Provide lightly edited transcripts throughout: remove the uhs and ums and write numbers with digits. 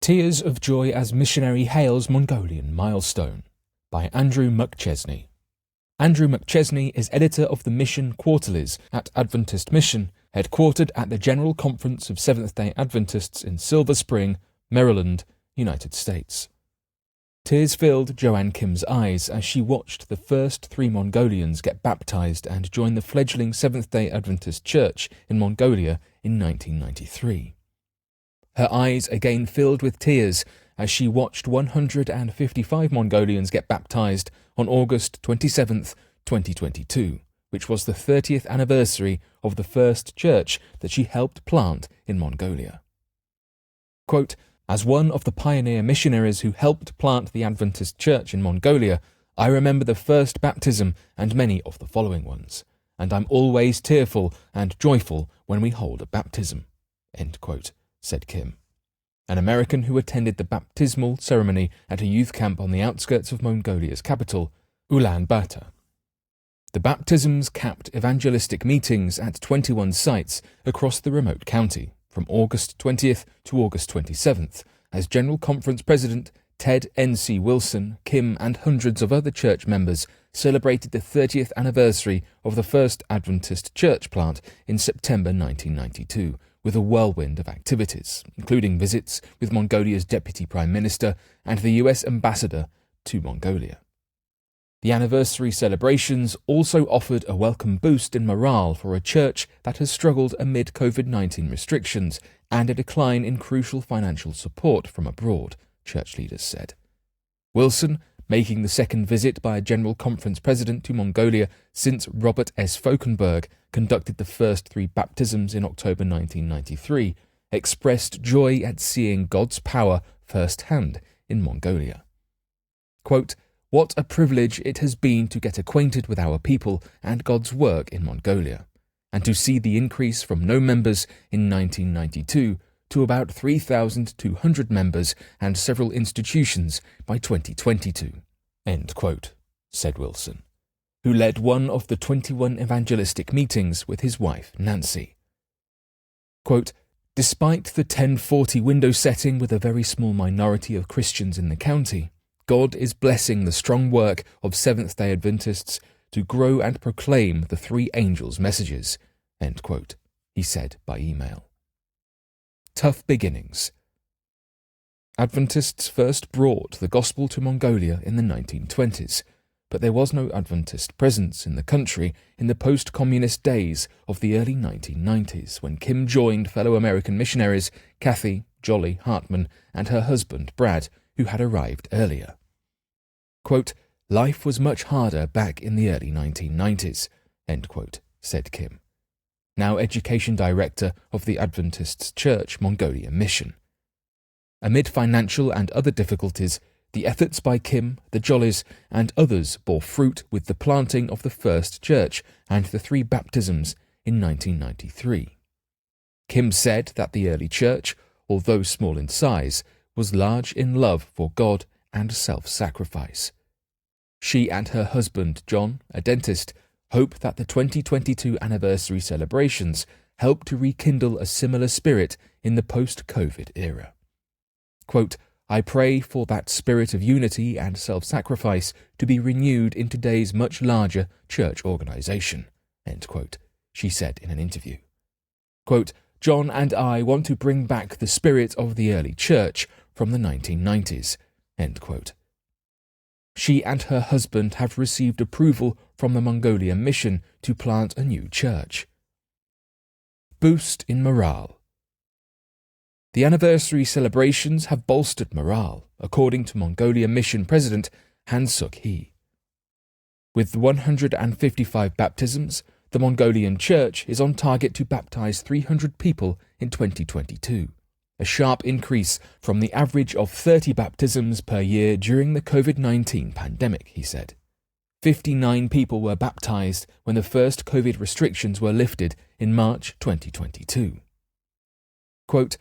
Tears of Joy as Missionary Hails Mongolian Milestone by Andrew McChesney. Andrew McChesney is editor of the Mission Quarterlies at Adventist Mission, headquartered at the General Conference of Seventh-day Adventists in Silver Spring, Maryland, United States. Tears filled Joanne Kim's eyes as she watched the first 3 Mongolians get baptized and join the fledgling Seventh-day Adventist Church in Mongolia in 1993. Her eyes again filled with tears as she watched 155 Mongolians get baptized on August 27, 2022, which was the 30th anniversary of the first church that she helped plant in Mongolia. Quote, "As one of the pioneer missionaries who helped plant the Adventist church in Mongolia, I remember the first baptism and many of the following ones, and I'm always tearful and joyful when we hold a baptism," end quote, said Kim, an American who attended the baptismal ceremony at a youth camp on the outskirts of Mongolia's capital, Ulaanbaatar. The baptisms capped evangelistic meetings at 21 sites across the remote county, from August 20th to August 27th, as General Conference President Ted N.C. Wilson, Kim, and hundreds of other church members celebrated the 30th anniversary of the first Adventist church plant in September 1992, with a whirlwind of activities, including visits with Mongolia's Deputy Prime Minister and the US Ambassador to Mongolia. The anniversary celebrations also offered a welcome boost in morale for a church that has struggled amid COVID-19 restrictions and a decline in crucial financial support from abroad, church leaders said. Wilson, making the second visit by a General Conference president to Mongolia since Robert S. Falkenberg conducted the first 3 baptisms in October 1993, expressed joy at seeing God's power firsthand in Mongolia. Quote, "What a privilege it has been to get acquainted with our people and God's work in Mongolia, and to see the increase from no members in 1992 to about 3,200 members and several institutions by 2022, end quote, said Wilson, who led one of the 21 evangelistic meetings with his wife, Nancy. Quote, "Despite the 1040 window setting with a very small minority of Christians in the county, God is blessing the strong work of Seventh-day Adventists to grow and proclaim the 3 angels' messages," end quote, he said by email. Tough beginnings. Adventists first brought the gospel to Mongolia in the 1920s, but there was no Adventist presence in the country in the post-communist days of the early 1990s when Kim joined fellow American missionaries Kathy Jolly Hartman and her husband Brad, who had arrived earlier. Quote, "Life was much harder back in the early 1990s, end quote, said Kim, now education director of the Adventist Church Mongolia Mission. Amid financial and other difficulties, the efforts by Kim, the Jollies, and others bore fruit with the planting of the first church and the 3 baptisms in 1993. Kim said that the early church, although small in size, was large in love for God and self-sacrifice. She and her husband, John, a dentist, hope that the 2022 anniversary celebrations help to rekindle a similar spirit in the post-COVID era. Quote, "I pray for that spirit of unity and self-sacrifice to be renewed in today's much larger church organization," end quote, she said in an interview. Quote, "John and I want to bring back the spirit of the early church from the 1990s," end quote. She and her husband have received approval from the Mongolian Mission to plant a new church. Boost in morale. The anniversary celebrations have bolstered morale, according to Mongolia Mission President Han Suk-hee. With 155 baptisms, the Mongolian Church is on target to baptize 300 people in 2022, a sharp increase from the average of 30 baptisms per year during the COVID-19 pandemic, he said. 59 people were baptized when the first COVID restrictions were lifted in March 2022. Quote,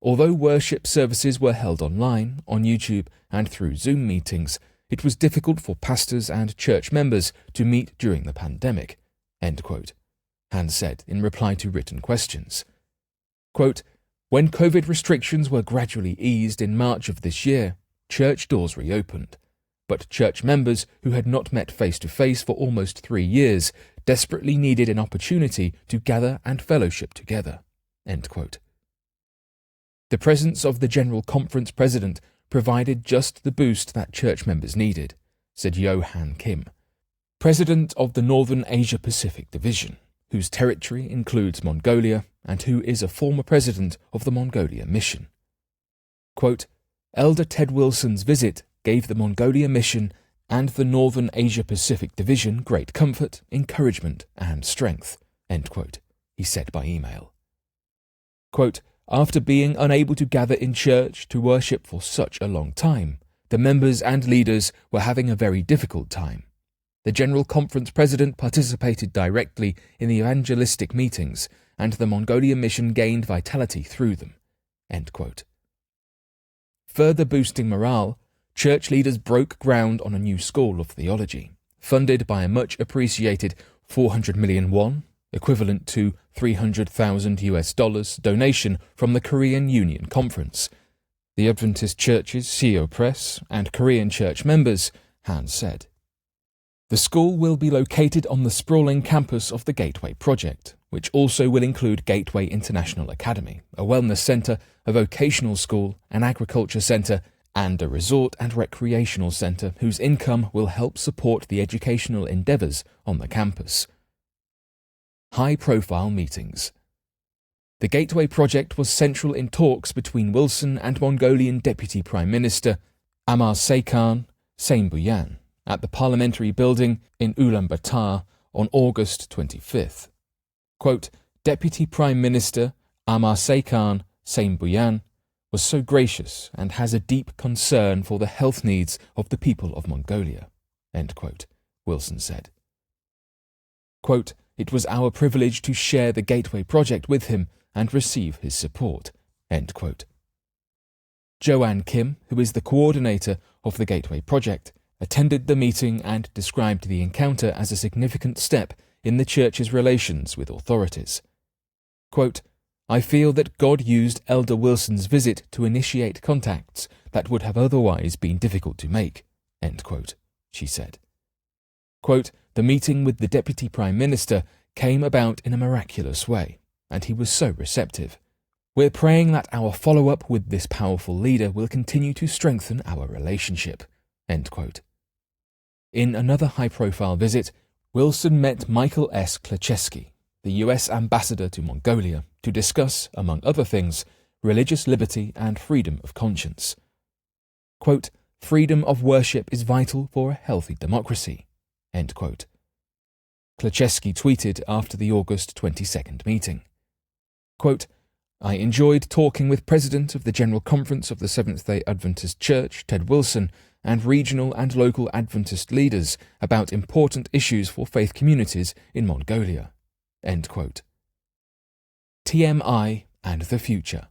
"Although worship services were held online, on YouTube, and through Zoom meetings, it was difficult for pastors and church members to meet during the pandemic," end quote, Han said in reply to written questions. Quote, When COVID restrictions were gradually eased in March of this year, church doors reopened, but church members who had not met face-to-face for almost 3 years desperately needed an opportunity to gather and fellowship together." End quote. The presence of the General Conference President provided just the boost that church members needed, said Johan Kim, President of the Northern Asia-Pacific Division, whose territory includes Mongolia and who is a former president of the Mongolia Mission. Quote, "Elder Ted Wilson's visit gave the Mongolia Mission and the Northern Asia-Pacific Division great comfort, encouragement, and strength," end quote, he said by email. Quote, "After being unable to gather in church to worship for such a long time, the members and leaders were having a very difficult time. The General Conference President participated directly in the evangelistic meetings, and the Mongolia Mission gained vitality through them." End quote. Further boosting morale, church leaders broke ground on a new school of theology, funded by a much-appreciated 400 million won, equivalent to $300,000 donation from the Korean Union Conference, the Adventist Church's CEO Press, and Korean church members, Han said. The school will be located on the sprawling campus of the Gateway Project, which also will include Gateway International Academy, a wellness centre, a vocational school, an agriculture centre, and a resort and recreational centre whose income will help support the educational endeavours on the campus. High-profile meetings. The Gateway Project was central in talks between Wilson and Mongolian Deputy Prime Minister Amar Sekhan Saimbuyan at the Parliamentary Building in Ulaanbaatar on August 25th. Quote, "Deputy Prime Minister Amar Sekhan Saimbuyan was so gracious and has a deep concern for the health needs of the people of Mongolia," end quote, Wilson said. Quote, "It was our privilege to share the Gateway Project with him and receive his support," end quote. Johan Kim, who is the coordinator of the Gateway Project, attended the meeting and described the encounter as a significant step in the Church's relations with authorities. Quote, "I feel that God used Elder Wilson's visit to initiate contacts that would have otherwise been difficult to make," end quote, she said. Quote, "The meeting with the Deputy Prime Minister came about in a miraculous way, and he was so receptive. We're praying that our follow-up with this powerful leader will continue to strengthen our relationship," end quote. In another high-profile visit, Wilson met Michael S. Klaczewski, the US ambassador to Mongolia, to discuss, among other things, religious liberty and freedom of conscience. Quote, "Freedom of worship is vital for a healthy democracy," end quote. Klaczewski tweeted after the August 22nd meeting. Quote, "I enjoyed talking with President of the General Conference of the Seventh-day Adventist Church, Ted Wilson, and regional and local Adventist leaders about important issues for faith communities in Mongolia." End quote. TMI and the future.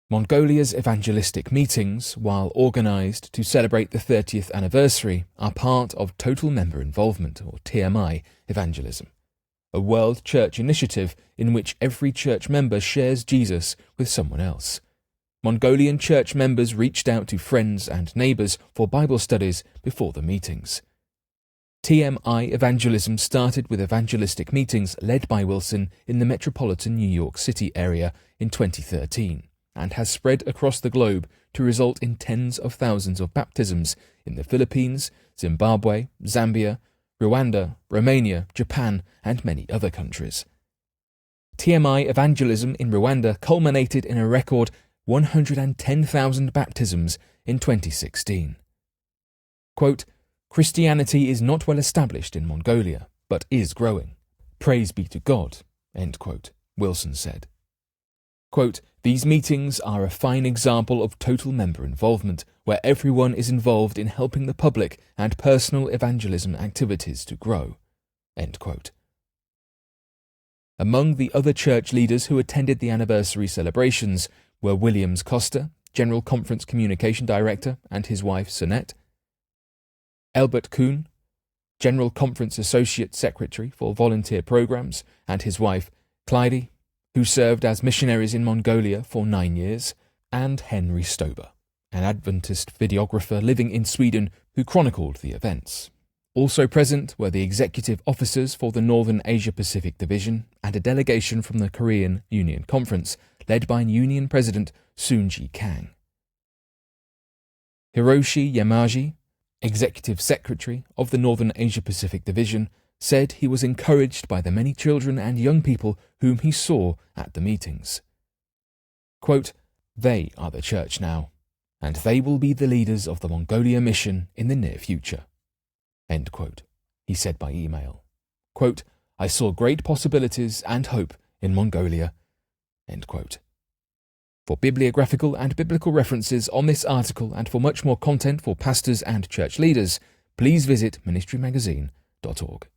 Mongolia's evangelistic meetings, while organised to celebrate the 30th anniversary, are part of Total Member Involvement, or TMI, evangelism, a world church initiative in which every church member shares Jesus with someone else. Mongolian church members reached out to friends and neighbours for Bible studies before the meetings. TMI evangelism started with evangelistic meetings led by Wilson in the metropolitan New York City area in 2013 and has spread across the globe to result in tens of thousands of baptisms in the Philippines, Zimbabwe, Zambia, Rwanda, Romania, Japan, and many other countries. TMI evangelism in Rwanda culminated in a record 110,000 baptisms in 2016. Quote, "Christianity is not well established in Mongolia, but is growing. Praise be to God," end quote, Wilson said. Quote, "These meetings are a fine example of total member involvement, where everyone is involved in helping the public and personal evangelism activities to grow," end quote. Among the other church leaders who attended the anniversary celebrations were Williams Costa, General Conference Communication Director, and his wife Sonette; Albert Kuhn, General Conference Associate Secretary for Volunteer Programs, and his wife Clyde; who served as missionaries in Mongolia for 9 years, and Henry Stober, an Adventist videographer living in Sweden who chronicled the events. Also present were the executive officers for the Northern Asia-Pacific Division and a delegation from the Korean Union Conference, led by Union President Soonji Kang. Hiroshi Yamaji, Executive Secretary of the Northern Asia-Pacific Division, said he was encouraged by the many children and young people whom he saw at the meetings. Quote, "They are the church now, and they will be the leaders of the Mongolia mission in the near future." End quote. He said by email. Quote, "I saw great possibilities and hope in Mongolia." End quote. For bibliographical and biblical references on this article and for much more content for pastors and church leaders, please visit ministrymagazine.org.